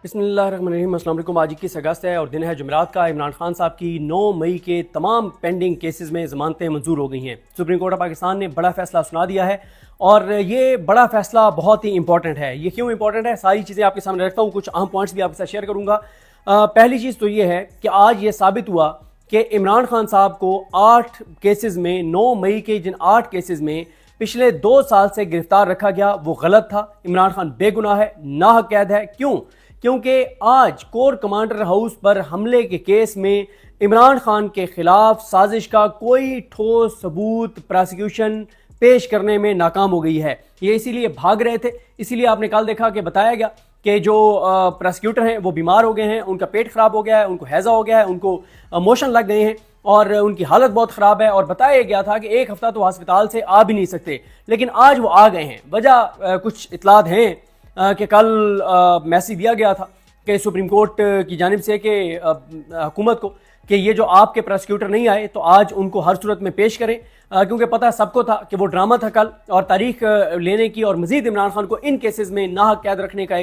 बिस्मिल्लाहिर्रहमानिर्रहीम। अस्सलाम वालेकुम। आज 21 अगस्त है और दिन है जुमेरात का। इमरान खान साहब की 9 मई के तमाम पेंडिंग केसेस में ज़मानतें मंजूर हो गई हैं। सुप्रीम कोर्ट ऑफ पाकिस्तान ने बड़ा फैसला सुना दिया है और ये बड़ा फैसला बहुत ही इंपॉर्टेंट है। ये क्यों इंपॉर्टेंट है, सारी चीज़ें आपके सामने रखता हूँ, कुछ अहम पॉइंट्स भी आपके साथ शेयर करूँगा। पहली चीज़ तो ये है कि आज ये साबित हुआ कि इमरान खान साहब को 8 केसेस में, 9 मई के जिन 8 केसेस में पिछले 2 साल से गिरफ्तार रखा गया वो गलत था। इमरान खान बेगुनाह है, नाहक कैद है। क्यों? क्योंकि आज कोर कमांडर हाउस पर हमले के केस में इमरान खान के खिलाफ साजिश का कोई ठोस सबूत प्रोसिक्यूशन पेश करने में नाकाम हो गई है। ये इसीलिए भाग रहे थे, इसीलिए आपने कल देखा कि बताया गया कि जो प्रोसिक्यूटर हैं वो बीमार हो गए हैं, उनका पेट खराब हो गया है, उनको हैज़ा हो गया है, उनको मोशन लग गए हैं और उनकी हालत बहुत ख़राब है। और बताया गया था कि एक हफ्ता तो अस्पताल से आ भी नहीं सकते, लेकिन आज वो आ गए हैं। वजह कुछ इतलात हैं कि कल मैसेज दिया गया था कि सुप्रीम कोर्ट की जानिब से कि हुकूमत को कि ये जो आपके प्रोसिक्यूटर नहीं आए तो आज उनको हर सूरत में पेश करें, क्योंकि पता सबको था कि वो ड्रामा था कल और तारीख लेने की और मज़ीद इमरान खान को इन केसेस में नाहक कैद रखने का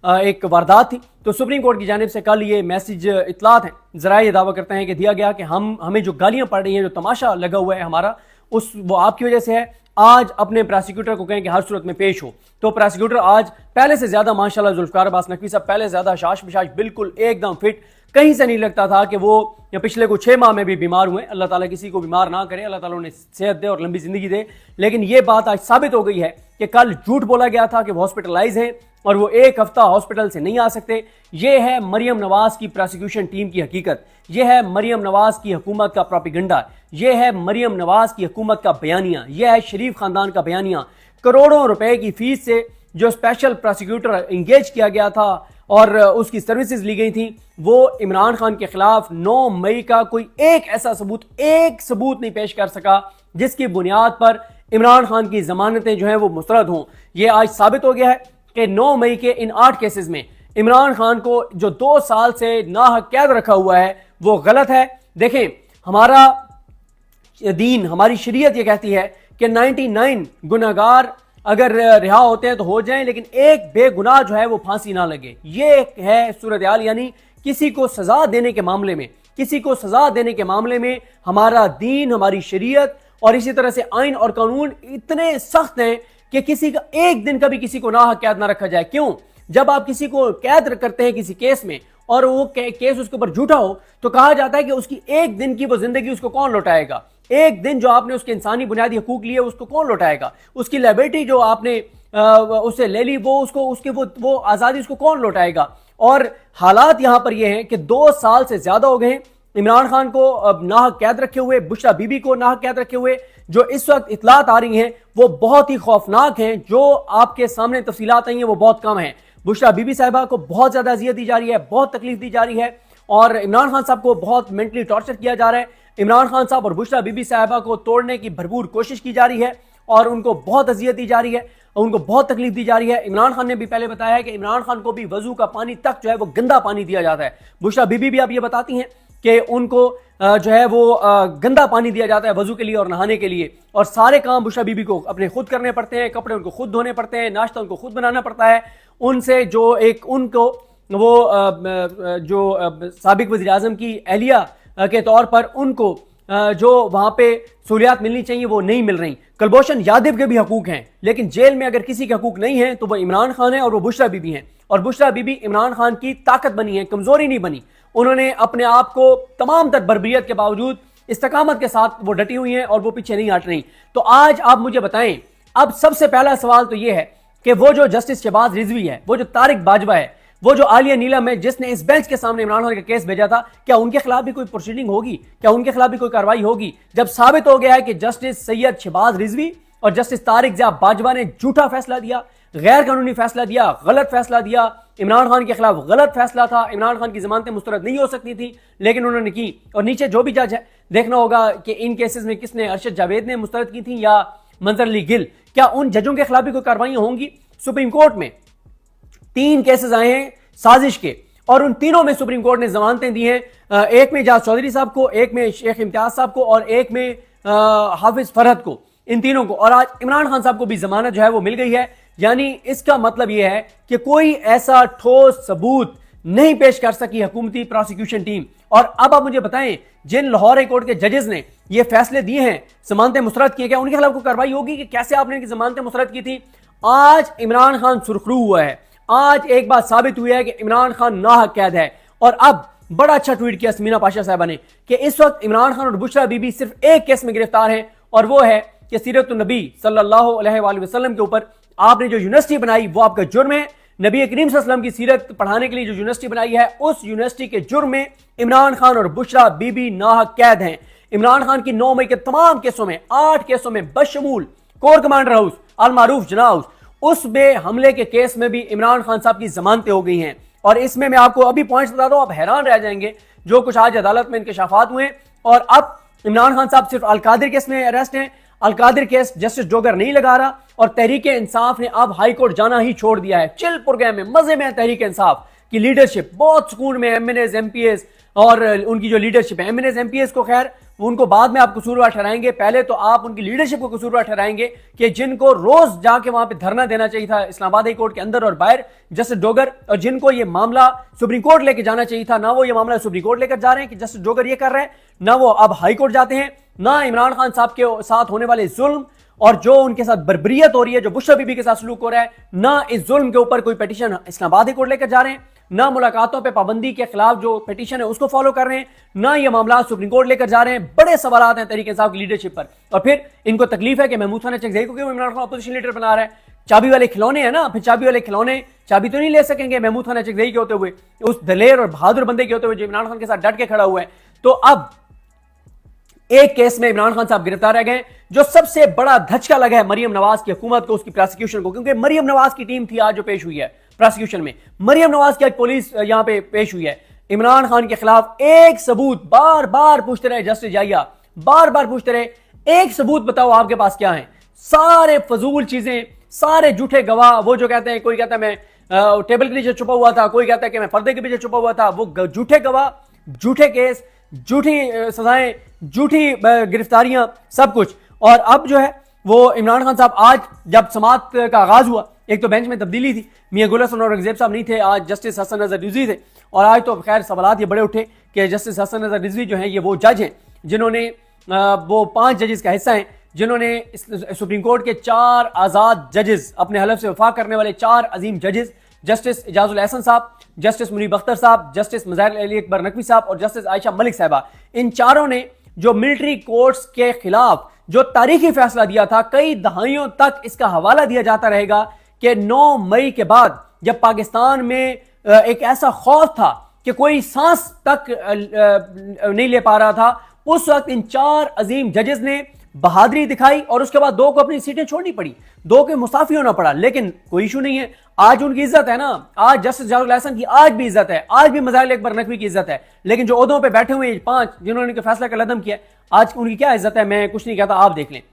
एक वारदात थी। तो सुप्रीम कोर्ट की जानिब से कल ये मैसेज इतलात हैं, ज़रा ये दावा करते हैं कि दिया गया कि हमें जो गालियाँ पड़ रही हैं, जो तमाशा लगा हुआ है हमारा, वो आपकी वजह से है। आज अपने प्रोसिक्यूटर को कहें कि हर सूरत में पेश हो। तो प्रोसिक्यूटर आज पहले से ज़्यादा माशाल्लाह जुल्फ़िकार अब्बास नकवी साहब पहले से ज़्यादा शाश बिशाश, बिल्कुल एकदम फिट। कहीं से नहीं लगता था कि वो पिछले कुछ 6 माह में भी बीमार हुए। अल्लाह ताला किसी को बीमार ना करे, अल्लाह ताला उन्हें सेहत दे और लंबी ज़िंदगी दे। लेकिन ये बात आज साबित हो गई है कि कल झूठ बोला गया था कि वो हॉस्पिटलाइज हैं और वो एक हफ्ता हॉस्पिटल से नहीं आ सकते। ये है मरियम नवाज की प्रोसिक्यूशन टीम की हकीकत, ये है मरियम नवाज की हुकूमत का प्रोपेगेंडा, ये है मरियम नवाज की हुकूमत का बयानिया, ये है शरीफ खानदान का बयानिया। करोड़ों रुपए की फीस से जो स्पेशल प्रोसिक्यूटर इंगेज किया गया था और उसकी सर्विसेज ली गई थी, वो इमरान खान के खिलाफ 9 मई का कोई एक ऐसा सबूत, एक सबूत नहीं पेश कर सका जिसकी बुनियाद पर इमरान खान की जमानतें जो हैं वो मुस्तरद हों। ये आज साबित हो गया है कि 9 मई के इन 8 केसेस में इमरान खान को जो 2 साल से नाहक कैद रखा हुआ है वो गलत है। देखें, हमारा दीन, हमारी शरीयत ये कहती है कि 99 गुनहगार अगर रिहा होते हैं तो हो जाएं, लेकिन एक बेगुनाह जो है वो फांसी ना लगे। ये है सूरत हाल। यानी किसी को सजा देने के मामले में, किसी को सजा देने के मामले में हमारा दीन, हमारी शरीयत और इसी तरह से आइन और कानून इतने सख्त हैं कि किसी का एक दिन का भी किसी को नाहक कैद ना रखा जाए। क्यों? जब आप किसी को कैद करते हैं किसी केस में और वो केस उसके ऊपर झूठा हो तो कहा जाता है कि उसकी एक दिन की वो जिंदगी उसको कौन लौटाएगा? एक दिन जो आपने उसके इंसानी बुनियादी हकूक लिए उसको कौन लौटाएगा? उसकी लायबिलिटी जो आपने उससे ले ली वो उसके वो आज़ादी उसको कौन लौटाएगा? और हालात यहाँ पर ये हैं कि 2 साल से ज़्यादा हो गए इमरान खान को नाहक कैद रखे हुए, बुशरा बीबी को नाहक कैद रखे हुए। जो इस वक्त इतलात आ रही हैं वो बहुत ही खौफनाक हैं। जो आपके सामने तफसीलात आई हैं वो बहुत कम हैं। बुशरा बीबी साहिबा को बहुत ज़्यादा अजियत दी जा रही है, बहुत तकलीफ दी जा रही है और इमरान खान साहब को बहुत मेंटली टॉर्चर किया जा रहा है। इमरान खान साहब और बुशरा बीबी साहिबा को तोड़ने की भरपूर कोशिश की जा रही है और उनको बहुत अजियत दी जा रही है, उनको बहुत तकलीफ दी जा रही है। इमरान खान ने भी पहले बताया है कि इमरान खान को भी वजू का पानी तक जो है वो गंदा पानी दिया जाता है। बुशरा बीबी भी अब ये बताती हैं कि उनको जो है वो गंदा पानी दिया जाता है वजू के लिए और नहाने के लिए, और सारे काम बुशरा बीबी को अपने खुद करने पड़ते हैं, कपड़े उनको खुद धोने पड़ते हैं, नाश्ता उनको खुद बनाना पड़ता है। उनसे जो एक उनको वो जो साबिक वज़ीर आज़म की एहलिया के तौर पर उनको जो वहाँ पे सहूलियात मिलनी चाहिए वो नहीं मिल रही। कुलभूषण यादव के भी हकूक हैं, लेकिन जेल में अगर किसी के हकूक नहीं हैं तो वो इमरान खान है और वो बुशरा बीबी हैं। और बुशरा बीबी इमरान खान की ताकत बनी है, कमजोरी नहीं बनी। उन्होंने अपने आप को तमाम तर बर्बरियत के बावजूद इस्तकामत के साथ वो डटी हुई हैं और वो पीछे नहीं हट रही। तो आज आप मुझे बताएं, अब सबसे पहला सवाल तो ये है कि वो जो जस्टिस शहबाज रिजवी है, वो जो तारिक बाजवा है, वो जो आलिया नीलम है जिसने इस बेंच के सामने इमरान खान का केस भेजा था, क्या उनके खिलाफ भी कोई प्रोसीडिंग होगी? क्या उनके खिलाफ भी कोई कार्रवाई होगी? जब साबित हो गया है कि जस्टिस सैयद शहबाज रिजवी और जस्टिस तारिक ज़िया बाजवा ने झूठा फैसला दिया, गैर कानूनी फैसला दिया, गलत फैसला दिया, इमरान खान के खिलाफ गलत फैसला था, इमरान खान की जमानतें मुस्तरद नहीं हो सकती थी लेकिन उन्होंने की। और नीचे जो भी जज है, देखना होगा कि इन केसेस में किसने, अरशद जावेद ने मुस्तरद की थी या मंजर अली गिल, क्या उन जजों के खिलाफ भी कोई कार्रवाइयां होंगी? सुप्रीम कोर्ट में 3 केसेस आए हैं साजिश के और उन तीनों में सुप्रीम कोर्ट ने जमानतें दी हैं। एक में एजाज चौधरी साहब को, एक में शेख इम्तियाज साहब को और एक में हाफिज फरहद को, इन तीनों को। और आज इमरान खान साहब को भी जमानत जो है वो मिल गई है। یعنی اس کا مطلب یہ ہے کہ کوئی ایسا ٹھوس ثبوت نہیں پیش کر سکی حکومتی پروسیکیوشن ٹیم. اور اب آپ مجھے بتائیں جن لاہور ہائی کورٹ کے ججز نے یہ فیصلے دیے ہیں, ضمانتیں مسترد کی, کیا ان کے خلاف کوئی کارروائی ہوگی کہ کیسے آپ نے ان کی ضمانتیں مسترد کی تھی؟ آج عمران خان سرخرو ہوا ہے, آج ایک بات ثابت ہوئی ہے کہ عمران خان ناحق قید ہے. اور اب بڑا اچھا ٹویٹ کیا سمینا پاشا صاحبہ نے کہ اس وقت عمران خان اور بشرا بی بی صرف ایک کیس میں گرفتار ہیں, اور وہ ہے کہ سیرت النبی صلی اللہ علیہ وآلہ وسلم کے اوپر آپ نے جو یونیورسٹی بنائی وہ آپ کا جرم ہے. نبی کریم صلی اللہ علیہ وسلم کی سیرت پڑھانے کے لیے جو یونیورسٹی بنائی ہے اس یونیورسٹی کے جرم میں عمران خان اور بشرا بی بی ناحق قید ہیں. عمران خان کی 9 مئی کے تمام کیسوں میں 8 کیسوں میں بشمول کور کمانڈر ہاؤس المعروف جناح ہاؤس اس بے حملے کے کیس میں بھی عمران خان صاحب کی ضمانتیں ہو گئی ہیں. اور اس میں آپ کو ابھی پوائنٹس بتا دوں, آپ حیران رہ جائیں گے جو کچھ آج عدالت میں انکشافات ہوئے. اور اب عمران خان صاحب صرف القادر کیس میں اریسٹ ہیں. القادر کیس جسٹس ڈوگر نہیں لگا رہا, اور تحریک انصاف نے اب ہائی کورٹ جانا ہی چھوڑ دیا ہے. چل پور گئے میں مزے میں تحریک انصاف کی لیڈرشپ, بہت سکون میں MNAs MPAs اور ان کی جو لیڈرشپ ہے, MNAs MPAs کو خیر ان کو بعد میں آپ قصوروار ٹھہرائیں گے, پہلے تو آپ ان کی لیڈرشپ کو قصوروار ٹھہرائیں گے کہ جن کو روز جا کے وہاں پہ دھرنا دینا چاہیے تھا اسلام آباد ہائی کورٹ کے اندر اور باہر جسٹس ڈوگر, اور جن کو یہ معاملہ سپریم کورٹ لے کے جانا چاہیے تھا, نہ وہ یہ معاملہ سپریم کورٹ لے کر جا رہے ہیں کہ جسٹس ڈوگر یہ کر رہے ہیں, نہ وہ اب ہائی کورٹ جاتے ہیں, نہ عمران خان صاحب کے ساتھ ہونے والے ظلم اور جو ان کے ساتھ بربریت ہو رہی ہے, جو بشرا بی بی کے ساتھ سلوک ہو رہا ہے, نہ اس ظلم کے اوپر کوئی پیٹیشن اسلام آباد ہائی کورٹ لے کر جا رہے ہیں, نہ ملاقاتوں پہ پابندی کے خلاف جو پیٹیشن ہے اس کو فالو کر رہے ہیں, نہ یہ معاملات سپریم کورٹ لے کر جا رہے ہیں. بڑے سوالات ہیں تحریک انصاف کی لیڈرشپ پر. اور پھر ان کو تکلیف ہے کہ محمود خان چکزئی کو کیوں عمران خان اپوزیشن لیڈر بنا رہا ہے. چابی والے کھلونے ہیں نا, پھر چابی والے کھلونے چابی تو نہیں لے سکیں گے محمود خان چکزئی کے ہوتے ہوئے, اس دلیر اور بہادر بندے کے ہوتے ہوئے جو عمران خان کے ساتھ ڈٹ کے کھڑا ہوا ہے. تو اب ایک کیس میں عمران خان صاحب گرفتار رہ گئے. جو سب سے بڑا دھچکا لگا ہے مریم نواز کی حکومت کو, اس کی پروسیکیوشن کو, کیونکہ مریم نواز کی ٹیم تھی آج جو پیش ہوئی ہے پروسیکیوشن میں. مریم نواز کی آج پولیس یہاں پہ پیش ہوئی ہے. عمران خان کے خلاف ایک ثبوت بار بار پوچھتے رہے جسٹس جائیا, بار بار پوچھتے رہے ایک ثبوت بتاؤ آپ کے پاس کیا ہے. سارے فضول چیزیں, سارے جھوٹے گواہ, وہ جو کہتے ہیں, کوئی کہتا ہے میں ٹیبل کے نیچے چھپا ہوا تھا, کوئی کہتا ہے کہ میں پردے کے پیچھے چھپا ہوا تھا, وہ جھوٹے گواہ, جھوٹے کیس, جھوٹی سزائیں, جھوٹی گرفتاریاں, سب کچھ. اور اب جو ہے وہ عمران خان صاحب آج جب سماعت کا آغاز ہوا, ایک تو بینچ میں تبدیلی تھی, میاں گل حسن اور رنگزیب صاحب نہیں تھے, آج جسٹس حسن نظر رضوی تھے. اور آج تو خیر سوالات یہ بڑے اٹھے کہ جسٹس حسن نظر رضوی جو ہیں یہ وہ جج ہیں جنہوں نے وہ 5 ججز کا حصہ ہیں جنہوں نے سپریم کورٹ کے 4 آزاد ججز, اپنے حلف سے وفا کرنے والے 4 عظیم ججز, جسٹس اعجاز الاحسن صاحب, جسٹس منیب اختر صاحب, جسٹس مظاہر علی اکبر نقوی صاحب اور جسٹس عائشہ ملک صاحبہ, ان چاروں نے جو ملٹری کورٹس کے خلاف جو تاریخی فیصلہ دیا تھا, کئی دہائیوں تک اس کا حوالہ دیا جاتا رہے گا کہ 9 مئی کے بعد جب پاکستان میں ایک ایسا خوف تھا کہ کوئی سانس تک نہیں لے پا رہا تھا, اس وقت ان 4 عظیم ججز نے بہادری دکھائی اور اس کے بعد 2 کو اپنی سیٹیں چھوڑنی پڑی, 2 کے مستعفی ہونا پڑا. لیکن کوئی ایشو نہیں ہے, آج ان کی عزت ہے نا, آج جسٹس اعجاز الاحسن کی آج بھی عزت ہے, آج بھی مظاہر علی اکبر نقوی کی عزت ہے. لیکن جو عہدوں پہ بیٹھے ہوئے 5 جنہوں نے فیصلہ کا لدم کیا, آج ان کی کیا عزت ہے, میں کچھ نہیں کہتا, آپ دیکھ لیں.